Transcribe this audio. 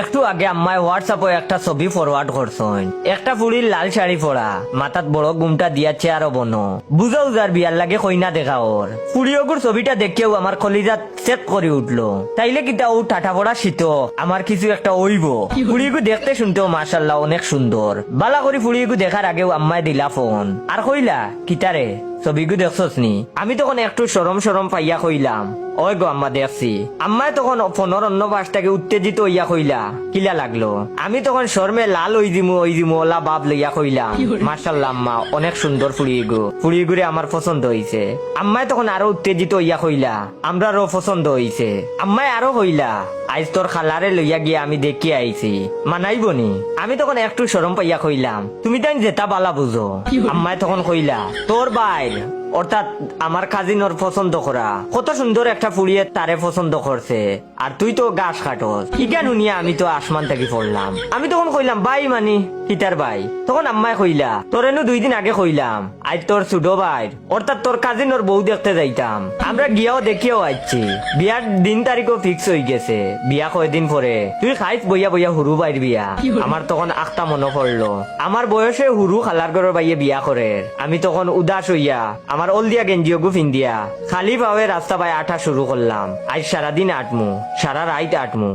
একটু আগে আম্মায় হোয়াটসঅ্যাপে একটা ছবি ফরওয়ার্ড করছেন। একটা ফুড়ির লাল শাড়ি পরা, মাথাত বড় গুমটা দিয়াছে আর বনো বুঝাও যার বিয়ার লাগে কইনা দেখা ওর ফুড়িওগুর ছবিটা দেখেও আমার কলিজাত চেক করে উঠলো। তাইলে কিতা ও টাটা পড়া শীত আমার কিছু একটা ওইব। ফুড়িগু দেখতে শুনতেও মাশাল্লাহ অনেক সুন্দর। বালা করে ফুড়িগু দেখার আগেও আম্মায় দিলা ফোন আর কইলা কিতারে ছবিগু দেখছস নি? আমি তখন একটু সরম সরম পাইয়া কইলাম ওই গো আম্মা দেখছি। আম্মায় তখন ফোনের অন্য পাশটাকে উত্তেজিত হইয়া কইলা কিলা লাগলো? আমি তখন শর্মে লাল ওই দিমু ওলা বাপ লইয়া কইলাম মাশাল্লাহ আম্মা অনেক সুন্দর ফুড়িগুরে আমার পছন্দ হইছে। আম্মায় তখন আরো উত্তেজিত হইয়া কইলা আমরারও পছন্দ হইছে। আম্মায় আরো কইলা আজ তোর খালারে লইয়া গিয়ে আমি দেখি আইছি, মানাইবনি? আমি তখন একটু শরম পাইয়া কইলাম তুমি তাই যেটা বালা বুঝো। আম্মায় তখন কইলা তোর বাইর অর্থাৎ আমার কাজিনর পছন্দ করা কত সুন্দর একটা ফুড়িয়ে তারে পছন্দ করছে আর তুই তো গাছ কাটস। ইজ্ঞান শুনিয়া আমি তো আসমান থেকে পড়লাম। আমি তখন কইলাম ভাই মানি কিতার ভাই? তখন আম্মায় কইলা তোর এনু 2 দিন আগে কইলাম আজ তোর ছোট ভাই অর্থাৎ তোর কাজিনর বউ দেখতে যাইতাম। আমরা গিয়াও দেখিয়াও আইছি, বিয়ার দিন তারিখও ফিক্স হয়ে গেছে। বিয়া কয়দিন পরে তুই খাইস বইয়া বইয়া হুরু বাইর বিয়া। আমার তখন আখটা মনে পড়লো আমার বয়সে হুরু খালার ঘরের বাইয়ে বিয়া করে। আমি তখন উদাস হইয়া আমার অলদিয়া গেঞ্জিও গুফিন দিয়া খালি ভাবে রাস্তা পায়ে আঠা শুরু করলাম। আজ সারাদিন আটমু, সারা রাইত আটমু।